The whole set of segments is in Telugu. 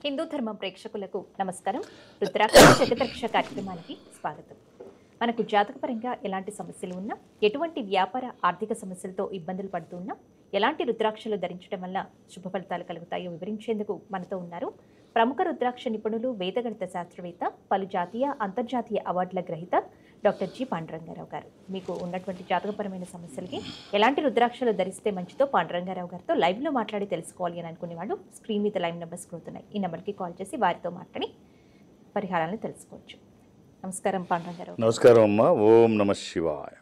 హిందూ ధర్మం ప్రేక్షకులకు నమస్కారం. రుద్రాక్ష జగదరక్ష కార్యక్రమానికి స్వాగతం. మనకు జాతకపరంగా ఎలాంటి సమస్యలు ఉన్నా, ఎటువంటి వ్యాపార ఆర్థిక సమస్యలతో ఇబ్బందులు పడుతున్నా, ఎలాంటి రుద్రాక్షలు ధరించడం వల్ల శుభ ఫలితాలు కలుగుతాయో వివరించేందుకు మనతో ఉన్నారు ప్రముఖ రుద్రాక్ష నిపుణులు, వేదగణిత శాస్త్రవేత్త, పలు జాతీయ అంతర్జాతీయ అవార్డుల గ్రహీత డాక్టర్ జి పాండురంగారావు గారు. మీకు ఉన్నటువంటి జాతకపరమైన సమస్యలకి ఎలాంటి రుద్రాక్షలు ధరిస్తే మంచిదో పాండురంగారావు గారితో లైవ్లో మాట్లాడి తెలుసుకోవాలి అని అనుకునే వాళ్ళు స్క్రీన్ మీద లైవ్ నెంబర్స్ అవుతున్నాయి. ఈ నెంబర్కి కాల్ చేసి వారితో మాట్లాడి పరిహారాలను తెలుసుకోవచ్చు. నమస్కారం పాండురంగారావు. నమస్కారం అమ్మా. ఓం నమ శివాయ.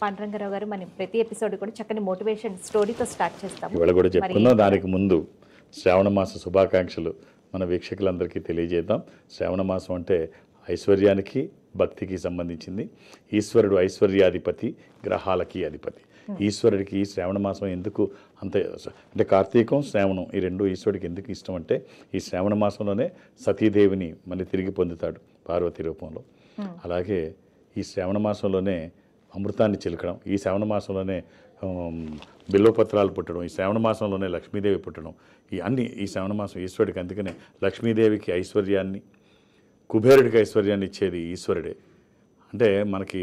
పాండురంగారావు గారు, మనం ప్రతి ఎపిసోడ్ కూడా చక్కని మోటివేషన్ స్టోరీతో స్టార్ట్ చేస్తాము. ఇవాళ కూడా చెప్పుకుందాం. దానికి ముందు శ్రావణ మాస శుభాకాంక్షలు మన వీక్షకులందరికీ తెలియజేద్దాం. శ్రావణ మాసం అంటే ఐశ్వర్యానికి, భక్తికి సంబంధించింది. ఈశ్వరుడు ఐశ్వర్యాధిపతి, గ్రహాలకి అధిపతి. ఈశ్వరుడికి ఈ శ్రావణ మాసం ఎందుకు అంత అంటే కార్తీకం, శ్రావణం ఈ రెండు ఈశ్వరుడికి ఎందుకు ఇష్టం అంటే, ఈ శ్రావణ మాసంలోనే సతీదేవిని మళ్ళీ తిరిగి పొందుతాడు పార్వతీ రూపంలో. అలాగే ఈ శ్రావణ మాసంలోనే అమృతాన్ని చిలకడం, ఈ శ్రావణ మాసంలోనే బిల్వపత్రాలు పుట్టడం, ఈ శ్రావణ మాసంలోనే లక్ష్మీదేవి పుట్టడం, ఈ అన్ని ఈ శ్రావణ మాసం ఈశ్వరుడికి. అందుకనే లక్ష్మీదేవికి ఐశ్వర్యాన్ని, కుబేరుడికి ఐశ్వర్యాన్ని ఇచ్చేది ఈశ్వరుడే. అంటే మనకి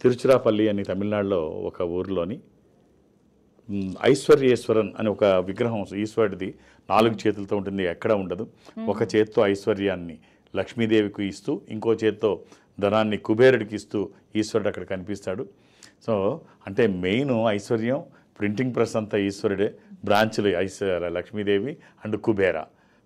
తిరుచిరాపల్లి అని తమిళనాడులో ఒక ఊరిలోని ఐశ్వర్యేశ్వరన్ అని ఒక విగ్రహం ఈశ్వరుడిది 4 చేతులతో ఉంటుంది, ఎక్కడ ఉండదు. ఒక చేత్తో ఐశ్వర్యాన్ని లక్ష్మీదేవికి ఇస్తూ, ఇంకో చేత్తో ధనాన్ని కుబేరుడికి ఇస్తూ ఈశ్వరుడు అక్కడ కనిపిస్తాడు. సో అంటే మెయిన్ ఐశ్వర్యం, ప్రింటింగ్ ప్రెస్ అంతా ఈశ్వరుడే, బ్రాంచ్లు లక్ష్మీదేవి అండ్ కుబేర.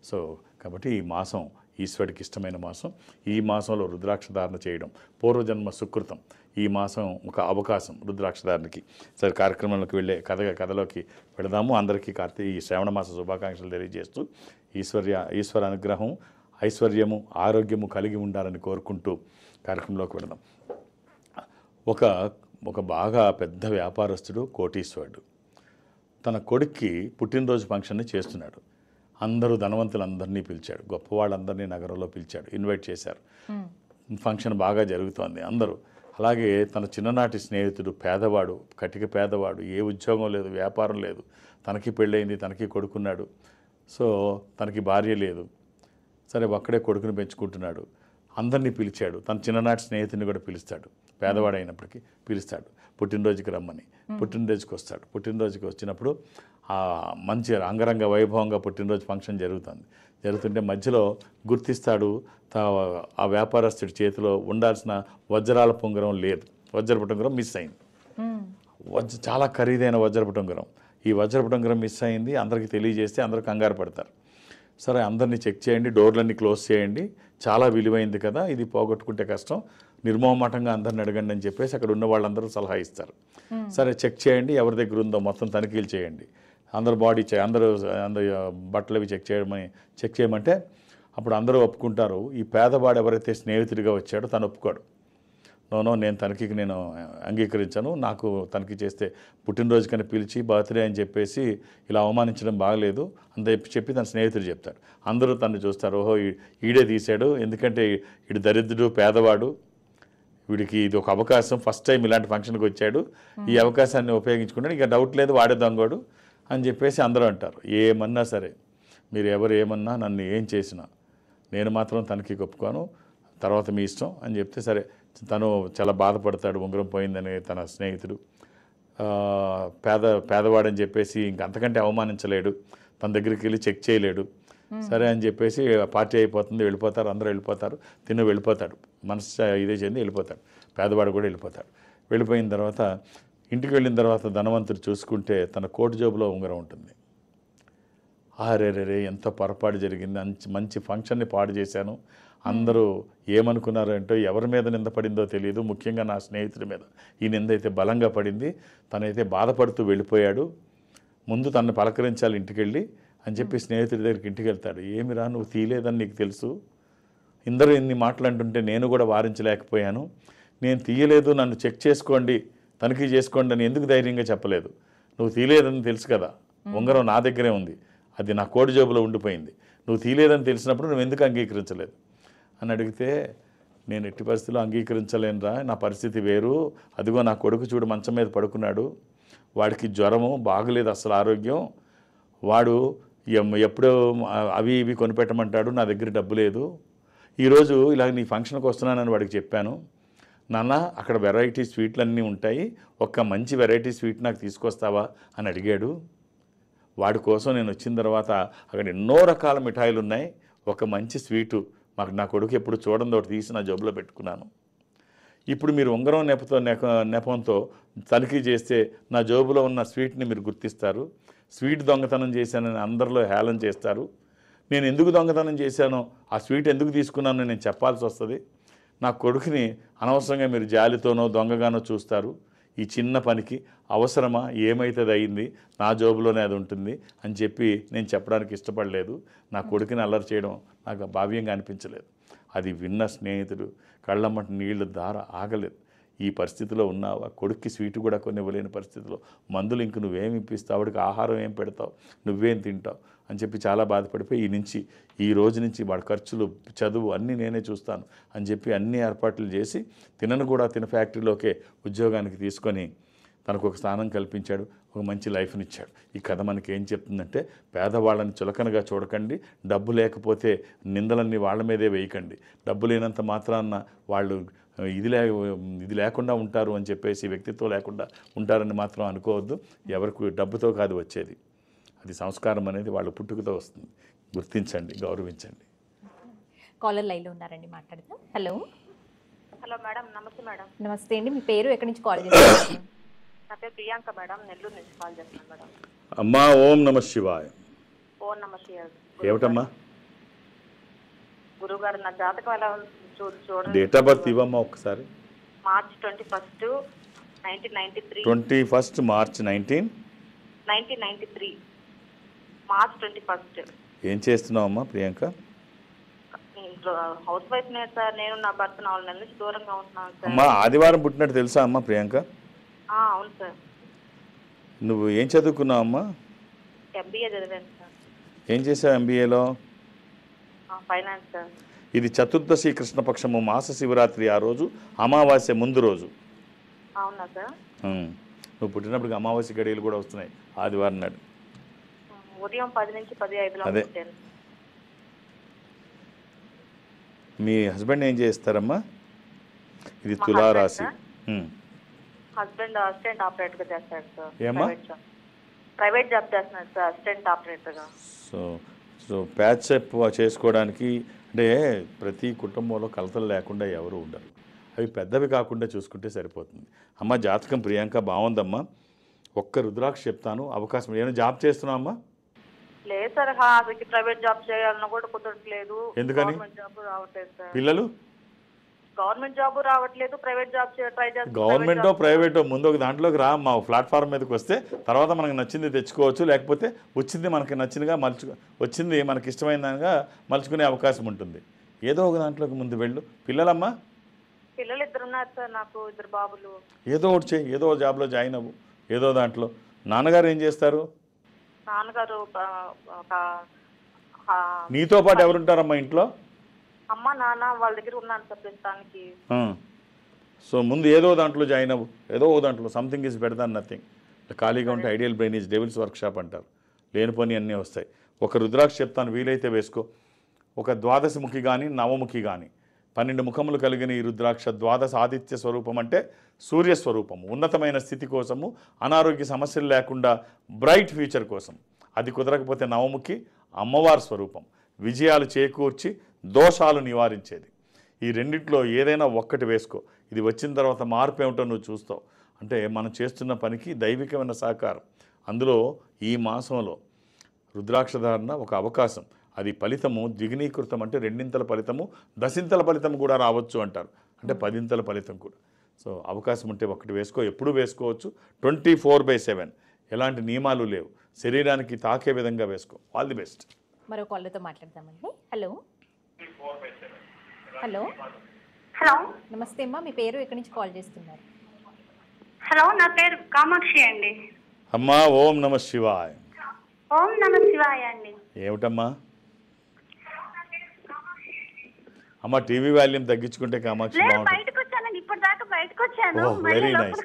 సో కాబట్టి ఈ మాసం ఈశ్వరుడికి ఇష్టమైన మాసం. ఈ మాసంలో రుద్రాక్ష ధారణ చేయడం పూర్వజన్మ సుకృతం. ఈ మాసం ఒక అవకాశం రుద్రాక్ష ధారణకి. సరే, కార్యక్రమంలోకి వెళ్ళే కథలోకి వెళదాము. అందరికీ ఈ శ్రావణ మాస శుభాకాంక్షలు తెలియజేస్తూ ఈశ్వర అనుగ్రహం, ఐశ్వర్యము, ఆరోగ్యము కలిగి ఉండాలని కోరుకుంటూ కార్యక్రమంలోకి వెళదాం. ఒక బాగా పెద్ద వ్యాపారస్తుడు, కోటీశ్వరుడు, తన కొడుక్కి పుట్టినరోజు ఫంక్షన్ని చేస్తున్నాడు. అందరూ ధనవంతులందరినీ పిలిచాడు, గొప్పవాళ్ళందరినీ నగరంలో పిలిచాడు, ఇన్వైట్ చేశారు. ఫంక్షన్ బాగా జరుగుతోంది అందరూ. అలాగే తన చిన్ననాటి స్నేహితుడు పేదవాడు, కటిక పేదవాడు, ఏ ఉద్యోగం లేదు, వ్యాపారం లేదు, తనకి పెళ్ళయింది, తనకి కొడుకున్నాడు. సో తనకి భార్య లేదు. సరే, ఒక్కడే కొడుకుని పెంచుకుంటున్నాడు. అందరినీ పిలిచాడు. తన చిన్ననాటి స్నేహితుడిని కూడా పిలుస్తాడు, పేదవాడు అయినప్పటికీ పిలుస్తాడు. పుట్టినరోజుకి రమ్మని. పుట్టినరోజుకి వస్తాడు. పుట్టినరోజుకి వచ్చినప్పుడు మంచి అంగరంగ వైభవంగా పుట్టినరోజు ఫంక్షన్ జరుగుతుంటే మధ్యలో గుర్తిస్తాడు, ఆ వ్యాపారస్తుడి చేతిలో ఉండాల్సిన వజ్రాల పొంగరం లేదు. వజ్రపు ఉంగరం మిస్ అయింది. చాలా ఖరీదైన వజ్రపు ఉంగరం. ఈ వజ్రపు ఉంగరం మిస్ అయింది. అందరికీ తెలియజేస్తే అందరూ కంగారు పడతారు. సరే, అందరినీ చెక్ చేయండి, డోర్లన్నీ క్లోజ్ చేయండి, చాలా విలువైంది కదా, ఇది పోగొట్టుకుంటే కష్టం, నిర్మోహమాటంగా అందరిని అడగండి అని చెప్పేసి అక్కడ ఉన్న వాళ్ళందరూ సలహా ఇస్తారు. సరే, చెక్ చేయండి, ఎవరి దగ్గర ఉందో మొత్తం తనిఖీలు చేయండి, అందరు బాడీ అందరూ బట్టలు అవి చెక్ చేయమంటే అప్పుడు అందరూ ఒప్పుకుంటారు. ఈ పేదవాడు ఎవరైతే స్నేహితుడిగా వచ్చాడో తను ఒప్పుకోడు. నో, నేను తనిఖీకి అంగీకరించాను, నాకు తనిఖీ చేస్తే పుట్టినరోజుకని పిలిచి బర్త్డే అని చెప్పేసి ఇలా అవమానించడం బాగలేదు అని చెప్పి తన స్నేహితుడు చెప్తాడు. అందరూ తను చూస్తారు, ఓహో ఈడే తీశాడు, ఎందుకంటే ఈడు దరిద్రుడు, పేదవాడు, వీడికి ఇది ఒక అవకాశం, ఫస్ట్ టైం ఇలాంటి ఫంక్షన్కి వచ్చాడు, ఈ అవకాశాన్ని ఉపయోగించుకున్నాడు, ఇక డౌట్ లేదు వాడే దొంగోడు అని చెప్పేసి అందరూ అంటారు. ఏమన్నా సరే, మీరు ఎవరు ఏమన్నా, నన్ను ఏం చేసినా నేను మాత్రం తనకి ఒప్పుకోను, తర్వాత మీ ఇష్టం అని చెప్తే సరే, తను చాలా బాధపడతాడు, ఉంగరం పోయిందని తన స్నేహితుడు. పేదవాడని చెప్పేసి ఇంకంతకంటే అవమానించలేడు, తన దగ్గరికి వెళ్ళి చెక్ చేయలేడు. సరే అని చెప్పేసి పార్టీ అయిపోతుంది, వెళ్ళిపోతారు, అందరూ వెళ్ళిపోతారు, వెళ్ళిపోతాడు, మనసు ఇదే చెంది వెళ్ళిపోతాడు. పేదవాడు కూడా వెళ్ళిపోతాడు. వెళ్ళిపోయిన తర్వాత ఇంటికి వెళ్ళిన తర్వాత ధనవంతుడు చూసుకుంటే తన కోటు జేబులో ఉంగరం ఉంటుంది. రే, ఎంత పొరపాటు జరిగింది, మంచి ఫంక్షన్ని పాడు చేశాను, అందరూ ఏమనుకున్నారో ఏంటో, ఎవరి మీద నింద పడిందో తెలియదు, ముఖ్యంగా నా స్నేహితుడి మీద ఈ నింద అయితే బలంగా పడింది, తనైతే బాధపడుతూ వెళ్ళిపోయాడు, ముందు తనను పలకరించాలి ఇంటికి వెళ్ళి అని చెప్పి స్నేహితుడి దగ్గరికి ఇంటికి వెళ్తాడు. ఏమిరా, నువ్వు తీయలేదని నీకు తెలుసు, ఇందరూ ఇన్ని మాట్లాడుతుంటే నేను కూడా వారించలేకపోయాను, నేను తీయలేదు, నన్ను చెక్ చేసుకోండి, తనిఖీ చేసుకోండి అని ఎందుకు ధైర్యంగా చెప్పలేదు, నువ్వు తీయలేదని తెలుసు కదా, ఉంగరం నా దగ్గరే ఉంది, అది నా కోటు జేబులో ఉండిపోయింది, నువ్వు తీయలేదని తెలిసినప్పుడు నువ్వు ఎందుకు అంగీకరించలేదు అని అడిగితే, నేను ఎట్టి పరిస్థితుల్లో అంగీకరించలేనురా, నా పరిస్థితి వేరు, అదిగో నా కొడుకు చూడు మంచం మీద పడుకున్నాడు, వాడికి జ్వరము బాగలేదు, అసలు ఆరోగ్యం, వాడు ఎప్పుడో అవి ఇవి కొనిపెట్టమంటాడు, నా దగ్గర డబ్బు లేదు. ఈరోజు ఇలా నీ ఫంక్షన్కి వస్తున్నానని వాడికి చెప్పాను. నాన్న అక్కడ వెరైటీ స్వీట్లన్నీ ఉంటాయి, ఒక్క మంచి వెరైటీ స్వీట్ నాకు తీసుకొస్తావా అని అడిగాడు. వాడి కోసం నేను వచ్చిన తర్వాత అక్కడ ఎన్నో రకాల మిఠాయిలు ఉన్నాయి, ఒక మంచి స్వీటు నా కొడుకు ఎప్పుడు చూడండి ఒకటి తీసి నా జేబులో పెట్టుకున్నాను. ఇప్పుడు మీరు ఉంగరం నెపంతో తనిఖీ చేస్తే నా జేబులో ఉన్న స్వీట్ని మీరు గుర్తిస్తారు. స్వీట్ దొంగతనం చేశానని అందరిలో హేళన చేస్తారు. నేను ఎందుకు దొంగతనం చేశానో, ఆ స్వీట్ ఎందుకు తీసుకున్నానో నేను చెప్పాల్సి వస్తుంది. నా కొడుకుని అనవసరంగా మీరు జాలితోనో దొంగగానో చూస్తారు. ఈ చిన్న పనికి అవసరమా, ఏమైతుంది అయింది, నా జోబులోనే అది ఉంటుంది అని చెప్పి నేను చెప్పడానికి ఇష్టపడలేదు. నా కొడుకుని అల్లరి చేయడం నాకు భావ్యంగా అనిపించలేదు. అది విన్న స్నేహితుడు కళ్ళమ్మటి నీళ్లు దార ఆగలేదు. ఈ పరిస్థితిలో ఉన్నావా, కొడుక్కి స్వీటు కూడా కొన్ని ఇవ్వలేని పరిస్థితిలో, మందులు ఇంక నువ్వేమి ఇప్పిస్తావు, వాడికి ఆహారం ఏం పెడతావు, నువ్వేం తింటావు అని చెప్పి చాలా బాధపడిపోయి ఈ రోజు నుంచి వాడి ఖర్చులు, చదువు అన్నీ నేనే చూస్తాను అని చెప్పి అన్ని ఏర్పాట్లు చేసి తినను కూడా తిన ఫ్యాక్టరీలోకే ఉద్యోగానికి తీసుకొని తనకు ఒక స్థానం కల్పించాడు, ఒక మంచి లైఫ్నిచ్చాడు. ఈ కథ మనకి ఏం చెప్తుందంటే, పేదవాళ్ళని చులకనగా చూడకండి, డబ్బు లేకపోతే నిందలన్నీ వాళ్ళ మీదే వేయకండి, డబ్బు లేనంత మాత్రాన వాళ్ళు ఇది లేకుండా ఉంటారు అని చెప్పేసి, వ్యక్తిత్వం లేకుండా ఉంటారని మాత్రం అనుకోవద్దు. ఎవరికి డబ్బుతో కాదు వచ్చేది, అది సంస్కారం అనేది వాళ్ళ పుట్టుకతో వస్తుంది. గుర్తించండి, గౌరవించండి. కాలర్ లైన్లో ఉన్నారండి, మాట్లాడదాం. హలో హలో మేడం, నమస్తే మేడం. నమస్తే అండి, మీ పేరు ఎక్కడి నుంచి కాల్ చేస్తున్నారు? నా పేరు ప్రియాంక మేడం, నెల్లూరు నుంచి కాల్ చేస్తున్నాను మేడం. అమ్మా ఓం నమ శివాయ. ఓం నమ శివాయ. ఏమిటమ్మా? గురుగారు నా జాతకం ఎలా చూడండి. డేట్ ఆఫ్ బర్త్ ఇవ్వమ్మా ఒకసారి. మార్చ్ 21, 1993. 21 March 1993 March 21. ఏం చేస్తున్నావమ్మా ప్రియాంక? హౌస్ వైఫ్ నే సార్. నేను నా భర్త 4 నెలల నుంచి దూరంగా ఉంటున్నాను సార్. అమ్మా ఆదివారం పుట్టినట్టు తెలుసా అమ్మా ప్రియాంక? అవును సార్. నువ్వు ఏం చదువుకున్నావు అమ్మా? MBA చదివాను సార్. ఏం చేసావు MBAలో? Finance sir. ఇది చతుర్దశి కృష్ణపక్షము మాస శివరాత్రి, ఆ రోజు అమావాస్య ముందు రోజు. అవునా సార్? నువ్వు పుట్టినప్పటికి అమావాస్య గడియలు కూడా వస్తున్నాయి ఆదివారం నాడు. ఉదయం 10 నుంచి 10:05 అదే. మీ హస్బెండ్ ఏం చేస్తారమ్మా? ఇది తులారాశి. హస్బెండ్ అసిస్టెంట్ ఆపరేటర్ గా చేస్తాడు సార్. ఏమ్మా? ప్రైవేట్ జాబ్ చేస్తున్నాడు సార్, అసిస్టెంట్ ఆపరేటర్ గా. సో ప్యాచప్ చేసుకోవడానికి అంటే ప్రతి కుటుంబంలో కలతలు లేకుండా ఎవరు ఉండరు, అవి పెద్దవి కాకుండా చూసుకుంటే సరిపోతుంది. అమ్మ జాతకం ప్రియాంక బాగుందమ్మా. ఒక్క రుద్రాక్ష చెప్తాను, అవకాశం. ఏమైనా జాబ్ చేస్తున్నావు అమ్మా? లేదు సార్, ప్రైవేట్ జాబ్ చేయాలన్నా కూడా కుదరట్లేదు. ఎందుకని? గవర్నమెంట్ జాబ్ రావట్లేదు సార్. పిల్లలు? గవర్నమెంట్ జాబ్ రావట్లేదు, ప్రైవేట్ జాబ్ ట్రై చేస్తాను. గవర్నమెంటో ప్రైవేటో ముందు ఒక దాంట్లోకి రా, మా ప్లాట్ఫామ్ మీదకి వస్తే తర్వాత మనకు నచ్చింది తెచ్చుకోవచ్చు, లేకపోతే వచ్చింది మనకి నచ్చినగా వచ్చింది మనకి ఇష్టమైన దానిగా మలుచుకునే అవకాశం ఉంటుంది. ఏదో ఒక దాంట్లోకి ముందు వెళ్ళు. పిల్లలమ్మా? పిల్లలు 2 ఉన్నారు సార్, నాకు 2 బాబులు. ఏదో ఒకటి చేయి, ఏదో ఒక జాబ్లో జాయిన్ అవ్వు, ఏదో దాంట్లో. నాన్నగారు ఏం చేస్తారు? నాన్నగారు నీతో పాటు ఎవరుంటారమ్మా ఇంట్లో? అమ్మ నాన్న వాళ్ళ దగ్గర ఉన్నాను సార్ ప్రస్తుతానికి. సో ముందు ఏదో దాంట్లో జాయిన్ అవ్వు, ఏదో ఓ దాంట్లో. Something is better than nothing. ఖాళీగా ఉంటే ideal brain is devils workshop అంటారు. లేనిపోని అన్నీ వస్తాయి. ఒక రుద్రాక్ష చెప్తాను, వీలైతే వేసుకో. ఒక ద్వాదశముఖి కానీ నవముఖి కానీ 12 ముఖములు కలిగిన ఈ రుద్రాక్ష ద్వాదశ ఆదిత్య స్వరూపం, అంటే సూర్యస్వరూపము. ఉన్నతమైన స్థితి కోసము, అనారోగ్య సమస్యలు లేకుండా బ్రైట్ ఫ్యూచర్ కోసం. అది కుదరకపోతే నవముఖి అమ్మవారి స్వరూపం, విజయాలు చేకూర్చి దోషాలు నివారించేది. ఈ రెండిట్లో ఏదైనా ఒక్కటి వేసుకో. ఇది వచ్చిన తర్వాత మార్పు ఏమిటో నువ్వు చూస్తావు. అంటే మనం చేస్తున్న పనికి దైవికమైన సహకారం. అందులో ఈ మాసంలో రుద్రాక్ష ధారణ ఒక అవకాశం. అది ఫలితము ద్విగుణీకృతం, అంటే 2 ఫలితము, 10 ఫలితం కూడా రావచ్చు అంటారు, అంటే 10 ఫలితం కూడా. సో అవకాశం ఉంటే ఒకటి వేసుకో, ఎప్పుడు వేసుకోవచ్చు. 24/7 ఎలాంటి నియమాలు లేవు, శరీరానికి తాకే విధంగా వేసుకో. All the best. మరో కాల్తో మాట్లాడదామండి. హలో హలో హలో నమస్తే అమ్మా, మీ పేరు ఎక్కడి నుంచి కాల్ చేస్తున్నారు? హలో, నా పేరు కామాక్షి అండి. అమ్మా ఓం నమ శివాయ. ఓం నమ శివాయ అండి. ఏమిటమ్మా? అమ్మ టీవీ వాల్యూమ్ తగ్గించుకుంటే కామాక్షి బాగుంటుంది. బయటకు వచ్చానండి, ఇప్పటిదాకా బయటకు వచ్చాను. వెరీ నైస్,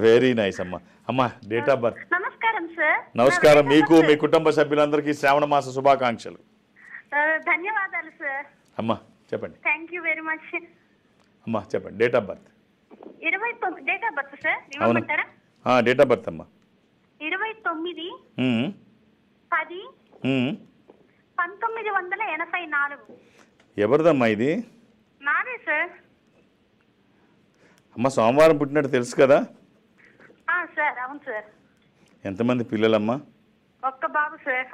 వెరీ నైస్ అమ్మా. అమ్మా డేట్ ఆఫ్ బర్త్? నమస్కారం నమస్కారం సార్. నమస్కారం మీకు, మీ కుటుంబ సభ్యులందరికీ శ్రావణ మాస శుభాకాంక్షలు. ధన్యవాదాలు సార్. అమ్మా చెప్పండి. Thank you very much. అమ్మా చెప్పండి. Date of birth. 29 date of birth sir. అవును, ఇవ్వమంటారా? డేట్ ఆఫ్ బర్త్ అమ్మా. 29/10/1984. ఎవరిదమ్మా ఇది? నాదే సార్. అమ్మ సోమవారం పుట్టినట్టు తెలుసు కదా? సార్ అవును సార్. ఎంతమంది పిల్లలమ్మా? ఒక్క బాబు సార్.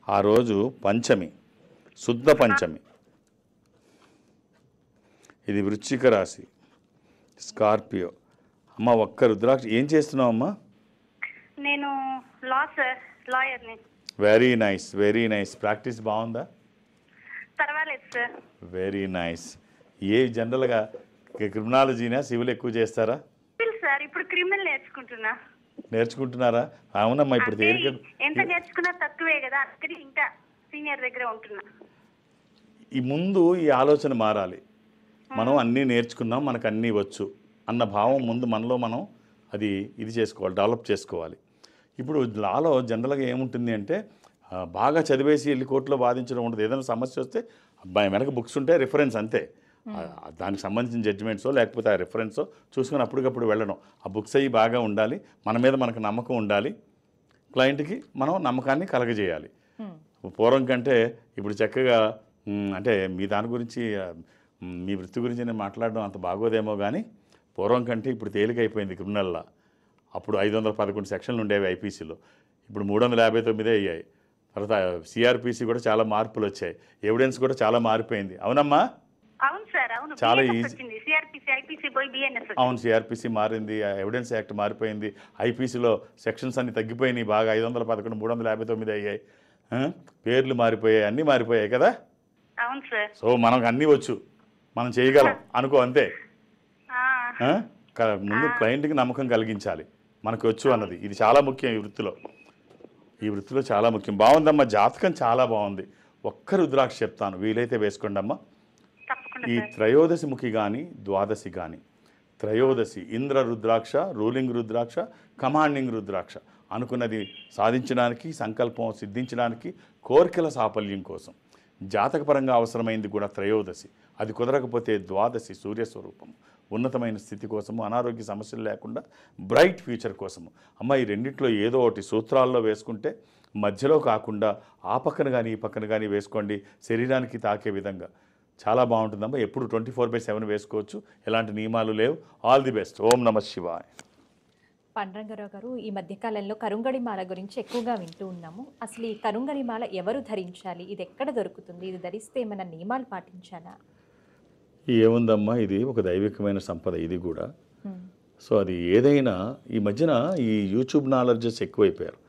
ఆ రోజు పంచమి, శుద్ధ పంచమి. ఇది వృశ్చిక రాశి, స్కార్పియో. అమ్మ ఒక్క రుద్రాక్ష. ఏం చేస్తున్నావు అమ్మా? నేను లాయర్ని. Very nice, very nice. Practice బాగుందా? పర్వాలేదు సార్. Very nice. ఏ జనరల్గా క్రిమినాలజీనా సివిల్ ఎక్కువ చేస్తారా? సార్ ఇప్పుడు క్రిమినల్ నేర్చుకుంటున్నారా? అవునమ్మా. ఇప్పుడు తేలిక ఎంత నేర్చుకున్నా తక్కువే కదా, అందుకని ఇంకా సీనియర్ దగ్గర ఉంటున్నా. ఈ ముందు ఈ ఆలోచన మారాలి. మనం అన్నీ నేర్చుకున్నాం, మనకు అన్నీ వచ్చు అన్న భావం ముందు మనలో మనం ఇది చేసుకోవాలి, డెవలప్ చేసుకోవాలి. ఇప్పుడు లాలో జనరల్గా ఏముంటుంది అంటే బాగా చదివేసి వెళ్ళి కోర్టులో వాదించడం ఉండదు. ఏదైనా సమస్య వస్తే వెనక బుక్స్ ఉంటే రిఫరెన్స్ అంతే, దానికి సంబంధించిన జడ్జిమెంట్సో లేకపోతే ఆ రిఫరెన్సో చూసుకొని అప్పటికప్పుడు వెళ్ళడం. ఆ బుక్స్ అవి బాగా ఉండాలి, మన మీద మనకు నమ్మకం ఉండాలి, క్లయింట్కి మనం నమ్మకాన్ని కలగజేయాలి. పూర్వం కంటే ఇప్పుడు చక్కగా అంటే మీ దాని గురించి, మీ వృత్తి గురించి నేను మాట్లాడడం అంత బాగోదేమో కానీ పూర్వం కంటే ఇప్పుడు తేలికైపోయింది క్రిమినల్లా. అప్పుడు 511 సెక్షన్లు ఉండేవి ఐపీసీలో, ఇప్పుడు 359 అయ్యాయి. తర్వాత సిఆర్పిసి కూడా చాలా మార్పులు వచ్చాయి, ఎవిడెన్స్ కూడా చాలా మారిపోయింది. అవునమ్మా? అవును సార్. అవును, చాలా ఈజీ. అవును, సిఆర్పిసి మారింది, ఎవిడెన్స్ యాక్ట్ మారిపోయింది, ఐపీసీలో సెక్షన్స్ అన్ని తగ్గిపోయినాయి బాగా. 511 359 అయ్యాయి, పేర్లు మారిపోయాయి, అన్నీ మారిపోయాయి కదా. అవును సార్. సో మనకు అన్నీ వచ్చు, మనం చేయగలం అనుకో అంతే. ముందు క్లయింట్కి నమ్మకం కలిగించాలి, మనకు వచ్చు అన్నది. ఇది చాలా ముఖ్యం ఈ వృత్తిలో చాలా ముఖ్యం. బాగుందమ్మా, జాతకం చాలా బాగుంది. ఒక్క రుద్రాక్ష చెప్తాను, వీలైతే వేసుకోండి అమ్మా. ఈ త్రయోదశి ముఖి కానీ ద్వాదశి కానీ, త్రయోదశి ఇంద్ర రుద్రాక్ష, రూలింగ్ రుద్రాక్ష, కమాండింగ్ రుద్రాక్ష. అనుకున్నది సాధించడానికి, సంకల్పం సిద్ధించడానికి, కోరికల సాఫల్యం కోసం జాతకపరంగా అవసరమైంది కూడా త్రయోదశి. అది కుదరకపోతే ద్వాదశి సూర్యస్వరూపం, ఉన్నతమైన స్థితి కోసము, అనారోగ్య సమస్యలు లేకుండా బ్రైట్ ఫ్యూచర్ కోసము. అమ్మ ఈ రెండిట్లో ఏదో ఒకటి సూత్రాల్లో వేసుకుంటే, మధ్యలో కాకుండా ఆ పక్కన కానీ ఈ పక్కన కానీ వేసుకోండి, శరీరానికి తాకే విధంగా చాలా బాగుంటుందమ్మా. ఎప్పుడు 24/7 వేసుకోవచ్చు, ఎలాంటి నియమాలు లేవు. All the best. ఓం నమః శివాయ. పాండురంగారావు గారు, ఈ మధ్యకాలంలో కరుంగడి మాల గురించి ఎక్కువగా వింటూ ఉన్నాము. అసలు ఈ కరుంగడి మాల ఎవరు ధరించాలి, ఇది ఎక్కడ దొరుకుతుంది, ఇది ధరిస్తే ఏమైనా నియమాలు పాటించాలా? ఏముందమ్మా, ఇది ఒక దైవికమైన సంపద ఇది కూడా. సో అది ఏదైనా ఈ మధ్యన ఈ యూట్యూబ్ నాలెడ్జెస్ ఎక్కువైపోయారు,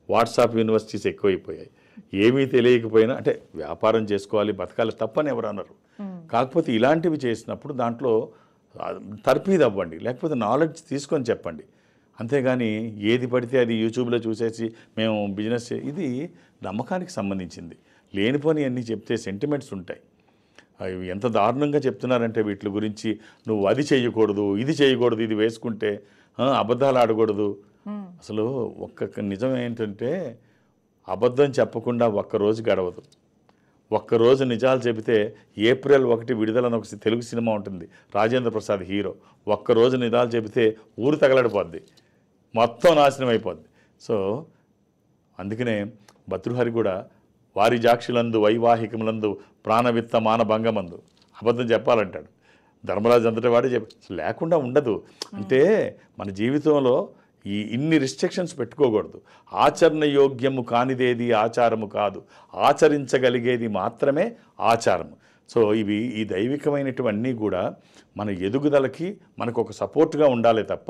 వాట్సాప్ యూనివర్సిటీస్ ఎక్కువైపోయాయి. ఏమీ తెలియకపోయినా అంటే వ్యాపారం చేసుకోవాలి, బతకాలి తప్పని ఎవరు అన్నారు. కాకపోతే ఇలాంటివి చేసినప్పుడు దాంట్లో తర్ఫీదు అవ్వండి, లేకపోతే నాలెడ్జ్ తీసుకొని చెప్పండి. అంతేగాని ఏది పడితే అది యూట్యూబ్లో చూసేసి మేము బిజినెస్ ఇది నమ్మకానికి సంబంధించింది. లేనిపోని అన్నీ చెప్తే సెంటిమెంట్స్ ఉంటాయి. అవి ఎంత దారుణంగా చెప్తున్నారంటే వీటి గురించి, నువ్వు అది చేయకూడదు, ఇది చేయకూడదు, ఇది వేసుకుంటే అబద్ధాలు ఆడకూడదు. అసలు ఒక్క నిజం ఏంటంటే అబద్ధం చెప్పకుండా ఒక్కరోజు గడవదు. ఒక్కరోజు నిజాలు చెబితే ఏప్రిల్ 1 విడుదలని ఒక తెలుగు సినిమా ఉంటుంది, రాజేంద్ర ప్రసాద్ హీరో. ఒక్కరోజు నిజాలు చెబితే ఊరు తగలడిపోద్ది, మొత్తం నాశనం అయిపోద్ది. సో అందుకనే భతృహరి కూడా వారి జాక్షులందు వైవాహికములందు ప్రాణవిత్త మానభంగమందు అబద్ధం చెప్పాలంటాడు. ధర్మరాజు అంతటి వాడే లేకుండా ఉండదు. అంటే మన జీవితంలో ఇన్ని రిస్ట్రిక్షన్స్ పెట్టుకోకూడదు. ఆచరణ యోగ్యము కానిదేది ఆచారము కాదు, ఆచరించగలిగేది మాత్రమే ఆచారము. సో ఈ దైవికమైనటువన్నీ కూడా మన ఎదుగుదలకి మనకు ఒక సపోర్ట్గా ఉండాలి తప్ప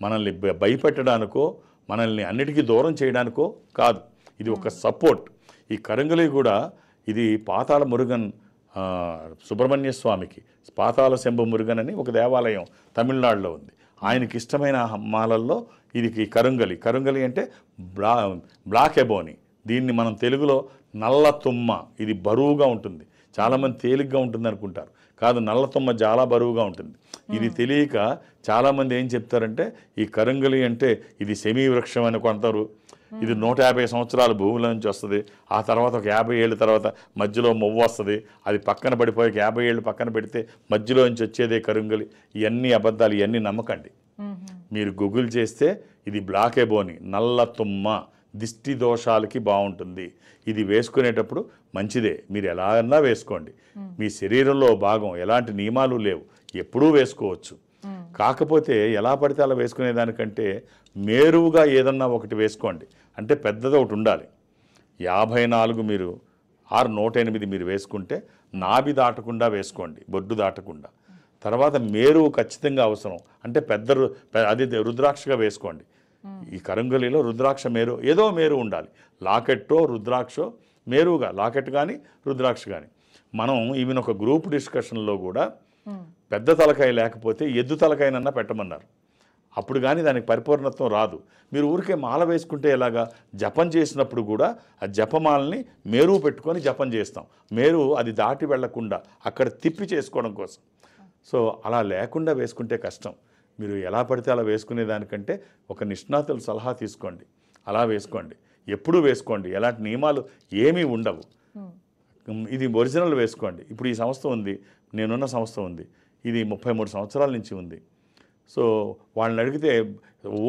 మనల్ని భయపెట్టడానికో మనల్ని అన్నిటికీ దూరం చేయడానికో కాదు. ఇది ఒక సపోర్ట్. ఈ కరంగలి కూడా ఇది పాతాళ మురుగన్ సుబ్రహ్మణ్య స్వామికి పాతాళ శంభు మురుగన్ అని ఒక దేవాలయం తమిళనాడులో ఉంది. ఆయనకి ఇష్టమైన మాలల్లో ఇది కరంగలి. కరంగలి అంటే బ్లాక్ ఎబోని. దీన్ని మనం తెలుగులో నల్ల తుమ్మ, ఇది బరువుగా ఉంటుంది, చాలామంది తేలిగ్గా ఉంటుంది అనుకుంటారు, కాదు నల్లతొమ్మ చాలా బరువుగా ఉంటుంది. ఇది తెలియక చాలామంది ఏం చెప్తారంటే ఈ కరంగలి అంటే ఇది సెమీ వృక్షం అని కొంటారు. ఇది 150 సంవత్సరాల భూమిలో నుంచి వస్తుంది, ఆ తర్వాత ఒక 50 ఏళ్ళ తర్వాత మధ్యలో మొవ్వు వస్తుంది, అది పక్కన పడిపోయి 50 ఏళ్ళు పక్కన పెడితే మధ్యలో నుంచి వచ్చేదే కరంగలి. ఇవన్నీ అబద్ధాలు, ఇవన్నీ నమ్మకండి. మీరు గూగుల్ చేస్తే ఇది బ్లాక్ ఎబోని, నల్ల తుమ్మ, దిష్టి దోషాలకి బాగుంటుంది. ఇది వేసుకునేటప్పుడు మంచిదే, మీరు ఎలా అన్నా వేసుకోండి. మీ శరీరంలో భాగం, ఎలాంటి నియమాలు లేవు, ఎప్పుడూ వేసుకోవచ్చు. కాకపోతే ఎలా పడితే అలా వేసుకునేదానికంటే మేరువుగా ఏదన్నా ఒకటి వేసుకోండి. అంటే పెద్దది ఒకటి ఉండాలి. 54 మీరు 108 మీరు వేసుకుంటే నాభి దాటకుండా వేసుకోండి, బొడ్డు దాటకుండా. తర్వాత మేరువు ఖచ్చితంగా అవసరం, అంటే అది రుద్రాక్షగా వేసుకోండి. ఈ కరంగలిలో రుద్రాక్ష మేరు, ఏదో మేరు ఉండాలి. లాకెట్టో రుద్రాక్షో మేరుగా, లాకెట్ కానీ రుద్రాక్ష కానీ. మనం ఈవెన్ ఒక గ్రూప్ డిస్కషన్లో కూడా పెద్ద తలకాయ లేకపోతే ఎద్దు తలకాయనన్నా పెట్టమన్నారు. అప్పుడు కానీ దానికి పరిపూర్ణత్వం రాదు. మీరు ఊరికే మాల వేసుకుంటే ఎలాగా, జపం చేసినప్పుడు కూడా ఆ జపమాలని మేరువు పెట్టుకొని జపం చేస్తాం. మేరు అది దాటి వెళ్లకుండా అక్కడ తిప్పి చేసుకోవడం కోసం. సో అలా లేకుండా వేసుకుంటే కష్టం. మీరు ఎలా పడితే అలా వేసుకునే దానికంటే ఒక నిష్ణాతుల సలహా తీసుకోండి, అలా వేసుకోండి. ఎప్పుడూ వేసుకోండి, ఎలాంటి నియమాలు ఏమీ ఉండవు. ఇది ఒరిజినల్ వేసుకోండి. ఇప్పుడు ఈ సంస్థ ఉంది, నేనున్న సంస్థ ఉంది, ఇది 33 సంవత్సరాల నుంచి ఉంది. సో వాళ్ళని అడిగితే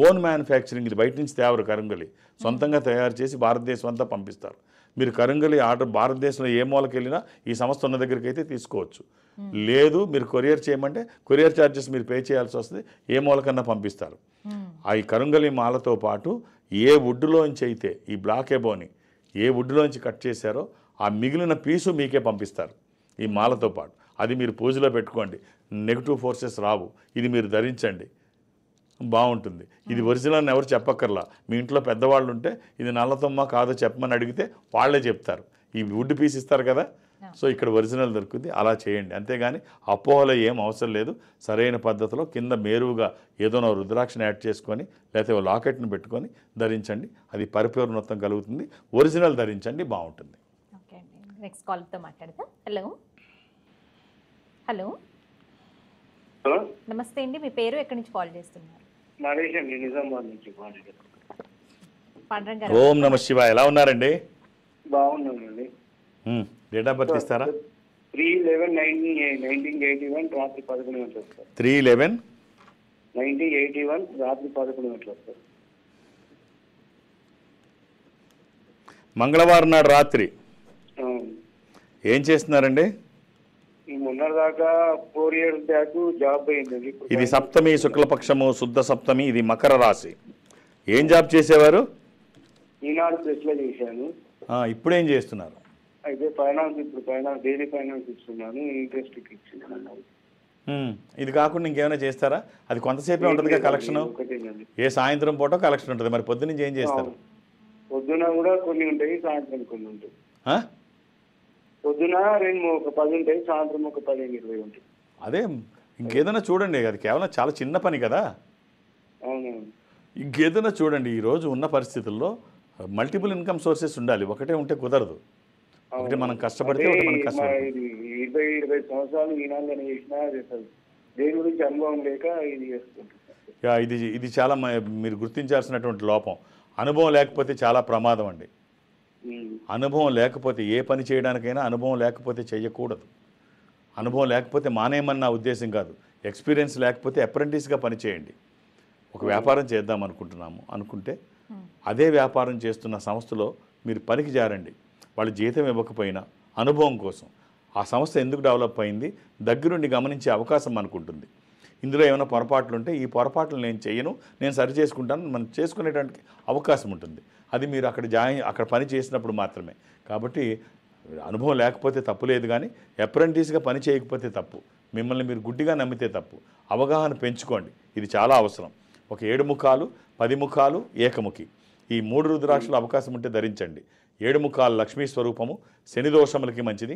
ఓన్ మ్యానుఫ్యాక్చరింగ్, ఇది బయట నుంచి తేవరు కరంగలి, సొంతంగా తయారు చేసి భారతదేశం అంతా పంపిస్తారు. మీరు కరంగలి ఆర్డర్ భారతదేశంలో ఏ మూలకి వెళ్ళినా ఈ సంస్థ ఉన్న దగ్గరికి అయితే తీసుకోవచ్చు. లేదు మీరు కొరియర్ చేయమంటే కొరియర్ ఛార్జెస్ మీరు పే చేయాల్సి వస్తుంది, ఏ మూలకన్నా పంపిస్తారు. ఆ ఈ కరంగలి మాలతో పాటు ఏ వుడ్లోంచి అయితే ఈ బ్లాక్ ఎబోని ఏ వుడ్లోంచి కట్ చేశారో ఆ మిగిలిన పీసు మీకే పంపిస్తారు ఈ మాలతో పాటు. అది మీరు పూజలో పెట్టుకోండి, నెగిటివ్ ఫోర్సెస్ రావు. ఇది మీరు ధరించండి, బాగుంటుంది. ఇది ఒరిజినల్ అని ఎవరు చెప్పక్కర్లా. మీ ఇంట్లో పెద్దవాళ్ళు ఉంటే ఇది నల్లతొమ్మ కాదో చెప్పమని అడిగితే వాళ్ళే చెప్తారు. ఈ వుడ్ పీస్ ఇస్తారు కదా, సో ఇక్కడ ఒరిజినల్ దొరుకుతుంది. అలా చేయండి, అంతేగాని అపోహలో ఏం అవసరం లేదు. సరైన పద్ధతిలో కింద మేరువుగా ఏదోనో రుద్రాక్షని యాడ్ చేసుకొని లేకపోతే లాకెట్ని పెట్టుకొని ధరించండి, అది పరిపూర్ణత్వం కలుగుతుంది. ఒరిజినల్ ధరించండి, బాగుంటుంది. ఓకే అండి, నెక్స్ట్ కాల్తో మాట్లాడదాం. హలో హలో నమస్తే అండి, మీ పేరు ఎక్కడి నుంచి కాల్ చేస్తున్నారు? నరేష్ అండి, నిజామాబాద్ నుంచి పాండ్రంగ్ గారు. ఓం నమ శివ, ఎలా ఉన్నారండి? బాగున్నానండి. డేట్ ఆఫ్ బర్త్ ఇస్తారా? 3/11/1981 రాత్రి 11 గంటలకు సార్. 3/11/1981 రాత్రి 11 గంటలకు సార్. మంగళవారం నాడు రాత్రి ఏం చేస్తున్నారండి? మొన్నటిదాకా 4 years బ్యాక్ జాబ్ అయిందండి. ఇది సప్తమి, శుక్లపక్షము, శుద్ధ సప్తమి, ఇది మకర రాశి. ఏం జాబ్ చేసేవారు? ఈనాడు ప్రెస్లో చేశాను. ఇప్పుడేం చేస్తున్నారు? అయితే ఇప్పుడు ఫైనాన్స్ డైలీ ఫైనాన్స్ ఇస్తున్నాను, ఇంట్రెస్ట్ ఇస్తున్నాను. ఇది కాకుండా ఇంకేమైనా చేస్తారా? అది కొంతసేపే ఉంటుందిగా కలెక్షన్, ఏ సాయంత్రం పూట కలెక్షన్ ఉంటుంది. మరి పొద్దు నుంచి ఏం చేస్తారు? పొద్దున కూడా కొన్ని ఉంటాయి, సాయంత్రం కొన్ని ఉంటాయి. పొద్దున ఒక 10 ఉంటాయి, సాయంత్రం ఒక 15-20 ఉంటాయి. అదే ఇంకేదైనా చూడండి, అది కేవలం చాలా చిన్న పని కదా. అవునవును. ఇంకేదైనా చూడండి. ఈరోజు ఉన్న పరిస్థితుల్లో మల్టిపుల్ ఇన్కమ్ సోర్సెస్ ఉండాలి, ఒకటే ఉంటే కుదరదు. ఒకటి మనం కష్టపడితే ఒకటి మనం కష్టపడితే. 20 సంవత్సరాలు ఈనాడులోనే చేసినా దేని గురించి అనుభవం లేక ఇది చేస్తుంటాం. ఇది చాలా మీరు గుర్తించాల్సినటువంటి లోపం. అనుభవం లేకపోతే చాలా ప్రమాదం అండి. అనుభవం లేకపోతే ఏ పని చేయడానికైనా అనుభవం లేకపోతే చేయకూడదు. అనుభవం లేకపోతే మానేయమన్న ఉద్దేశం కాదు. ఎక్స్పీరియన్స్ లేకపోతే అప్రెంటిస్గా పని చేయండి. ఒక వ్యాపారం చేద్దాం అనుకుంటే అదే వ్యాపారం చేస్తున్న సంస్థలో మీరు పనికి జారండి. వాళ్ళు జీతం ఇవ్వకపోయినా అనుభవం కోసం ఆ సంస్థ ఎందుకు డెవలప్ అయింది దగ్గరుండి గమనించే అవకాశం మనకుంటుంది. ఇందులో ఏమైనా పొరపాట్లు ఉంటే ఈ పొరపాట్లు నేను చేయను, నేను సరి చేసుకుంటాను, మనం చేసుకునేటువంటి అవకాశం ఉంటుంది. అది మీరు అక్కడ పని చేసినప్పుడు మాత్రమే. కాబట్టి అనుభవం లేకపోతే తప్పు లేదు, కానీ అప్రెంటిస్గా పని చేయకపోతే తప్పు. మిమ్మల్ని మీరు గుడ్డిగా నమ్మితే తప్పు. అవగాహన పెంచుకోండి, ఇది చాలా అవసరం. ఒక 7 ముఖాలు, 10 ముఖాలు, ఏకముఖి, ఈ 3 రుద్రాక్షలు అవకాశం ఉంటే ధరించండి. 7 ముఖాలు లక్ష్మీ స్వరూపము, శని దోషములకి మంచిది.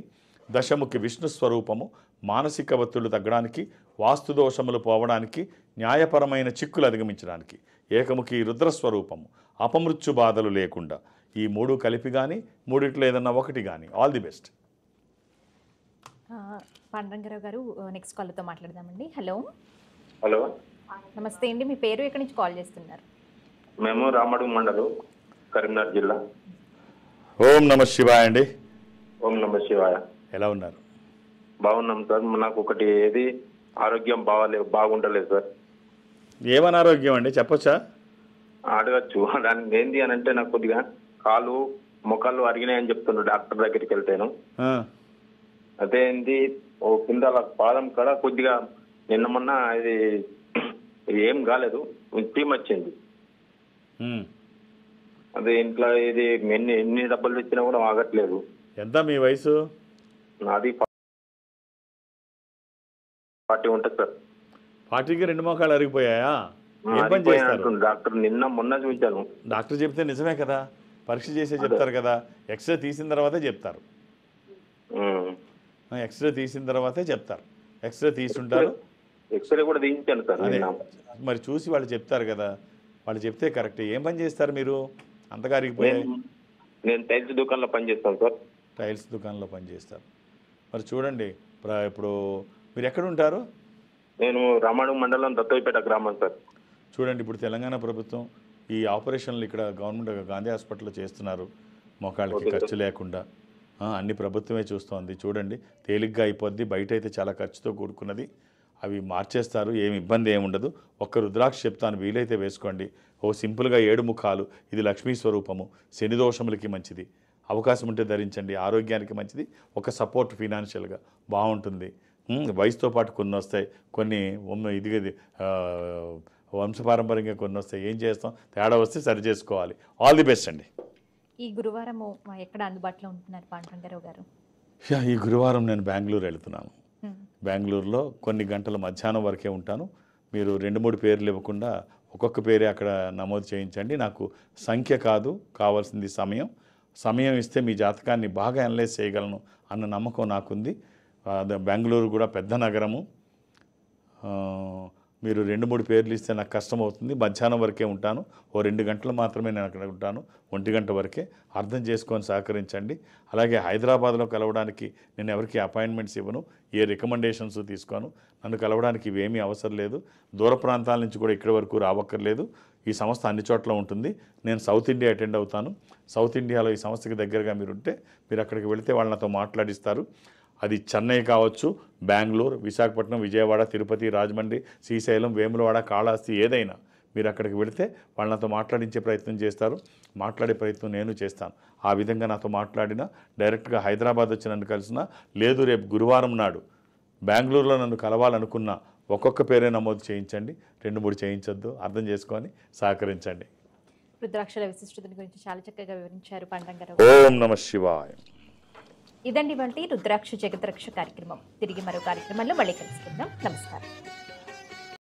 దశముఖి విష్ణు స్వరూపము, మానసిక ఒత్తిళ్లు తగ్గడానికి, వాస్తు దోషములు పోవడానికి, న్యాయపరమైన చిక్కులు అధిగమించడానికి. ఏకముఖి రుద్రస్వరూపము, అపమృత్యు బాధలు లేకుండా. ఈ 3 కలిపి కానీ 3 ఏదన్నా ఒకటి కానీ. All the best. పాండురంగారావు గారు నెక్స్ట్ కాల్తో మాట్లాడదామండి. హలో హలో, నమస్తే అండి, మీ పేరు ఎక్కడి నుంచి కాల్ చేస్తున్నారు? మేము రామడుగు మండలం కరీంనగర్ జిల్లా. ఓం నమ శివాయ అండి. ఓం నమ శివాయ. ఎలా ఉన్నారు? బాగున్నాం సార్. నాకు ఒకటి ఏది ఆరోగ్యం బాగుండలేదు సార్. ఏమని ఆరోగ్యం అండి చెప్పొచ్చా? అడగచ్చు. దానికి ఏంది అని అంటే నాకు కొద్దిగా కాలు మొక్కలు అరిగినాయని చెప్తున్నాడు డాక్టర్ దగ్గరికి వెళ్తాను. అదే ఏంది ఓ కింద పాదం కాడ కొద్దిగా నిన్న మొన్న ఇది ఏం కాలేదు, టీమ్ వచ్చింది. అదే ఇంట్లో ఇది ఎన్ని డబ్బులు తెచ్చినా కూడా ఆగట్లేదు. ఎంత మీ వయసు? నాది 40 ఉంటుంది సార్. 40కి 2 మోకాళ్ళు అరిగిపోయాయా? ఏం పని చేస్తారు? డాక్టర్ నిన్న మొన్న చూపించాను. డాక్టర్ చెప్తే నిజమే కదా, పరీక్ష చేసే చెప్తారు కదా, ఎక్స్రే తీసిన తర్వాతే చెప్తారు. ఎక్స్రే తీసిన తర్వాతే చెప్తారు. ఎక్స్రే తీసుంటారు, ఎక్స్రే కూడా తీయించాను సార్. మరి చూసి వాళ్ళు చెప్తారు కదా, వాళ్ళు చెప్తే కరెక్ట్. ఏం పని చేస్తారు మీరు అంతగా అరిగిపోయాయి? నేను టైల్స్ దుకాణంలో పనిచేస్తాను సార్. టైల్స్ దుకాణంలో పనిచేస్తారు. మరి చూడండి, ఇప్పుడు మీరు ఎక్కడ ఉంటారు? నేను రామాడు మండలం దత్తోయిపేట గ్రామం సార్. చూడండి, ఇప్పుడు తెలంగాణ ప్రభుత్వం ఈ ఆపరేషన్లు ఇక్కడ గవర్నమెంట్ గాంధీ హాస్పిటల్లో చేస్తున్నారు, మోకాళ్ళకి ఖర్చు లేకుండా. అన్ని ప్రభుత్వమే చూస్తోంది. చూడండి, తేలిగ్గా అయిపోద్ది. బయట అయితే చాలా ఖర్చుతో కూడుకున్నది. అవి మార్చేస్తారు, ఏమి ఇబ్బంది ఏమి ఉండదు. ఒక్క రుద్రాక్ష చెప్తాను, వీలైతే వేసుకోండి. సింపుల్గా 7 ముఖాలు. ఇది లక్ష్మీ స్వరూపము, శని దోషములకి మంచిది. అవకాశం ఉంటే ధరించండి, ఆరోగ్యానికి మంచిది. ఒక సపోర్ట్ ఫినాన్షియల్గా బాగుంటుంది. వయసుతో పాటు కొన్ని వస్తాయి, కొన్ని ఇది వంశపారంపర్యంగా కొన్ని వస్తాయి. ఏం చేస్తాం, తేడా వస్తే సరి చేసుకోవాలి. ఆల్ ది బెస్ట్ అండి. ఈ గురువారం ఎక్కడ అందుబాటులో ఉంటున్నారు పాండురంగారావు గారు? ఈ గురువారం నేను బెంగళూరు వెళుతున్నాను. బెంగళూరులో కొన్ని గంటల మధ్యాహ్నం వరకే ఉంటాను. మీరు 2-3 పేర్లు ఇవ్వకుండా ఒక్కొక్క పేరే అక్కడ నమోదు చేయించండి. నాకు సంఖ్య కాదు కావాల్సింది, సమయం ఇస్తే మీ జాతకాన్ని బాగా అనలైజ్ చేయగలను అన్న నమ్మకం నాకుంది. బెంగళూరు కూడా పెద్ద నగరము. మీరు 2-3 పేర్లు ఇస్తే నాకు కష్టం అవుతుంది. మధ్యాహ్నం వరకే ఉంటాను. 2 గంటలు మాత్రమే నేను అక్కడ ఉంటాను, 1 గంట వరకే. అర్థం చేసుకొని సహకరించండి. అలాగే హైదరాబాద్లో కలవడానికి నేను ఎవరికి అపాయింట్మెంట్స్ ఇవ్వను, ఏ రికమెండేషన్స్ తీసుకోను. నన్ను కలవడానికి ఇవేమీ అవసరం లేదు. దూర ప్రాంతాల నుంచి కూడా ఇక్కడి వరకు రావక్కర్లేదు. ఈ సంస్థ అన్ని చోట్ల ఉంటుంది. నేను సౌత్ ఇండియా అటెండ్ అవుతాను. సౌత్ ఇండియాలో ఈ సంస్థకి దగ్గరగా మీరు ఉంటే మీరు అక్కడికి వెళితే వాళ్ళు నాతో మాట్లాడిస్తారు. అది చెన్నై కావచ్చు, బెంగళూరు, విశాఖపట్నం, విజయవాడ, తిరుపతి, రాజమండ్రి, శ్రీశైలం, వేములవాడ, కాళహస్తి, ఏదైనా మీరు అక్కడికి వెళితే వాళ్ళు నాతో మాట్లాడించే ప్రయత్నం చేస్తారు. మాట్లాడే ప్రయత్నం నేను చేస్తాను. ఆ విధంగా నాతో మాట్లాడినా, డైరెక్ట్గా హైదరాబాద్ వచ్చి నన్ను కలిసినా, లేదు రేపు గురువారం నాడు బెంగళూరులో నన్ను కలవాలనుకున్నా ఒక్కొక్క పేరే నమోదు చేయించండి, 2-3 చేయించొద్దు. అర్థం చేసుకొని సహకరించండి. రుద్రాక్షల విశిష్టతని గురించి చాలా చక్కగా వివరించారు పాండురంగారావు. ఓం నమ శివాయ. ఇదండి వంటి రుద్రాక్ష జగద్రక్ష కార్యక్రమం. తిరిగి మరో కార్యక్రమంలో మళ్ళీ కలుసుకుందాం. నమస్కారం.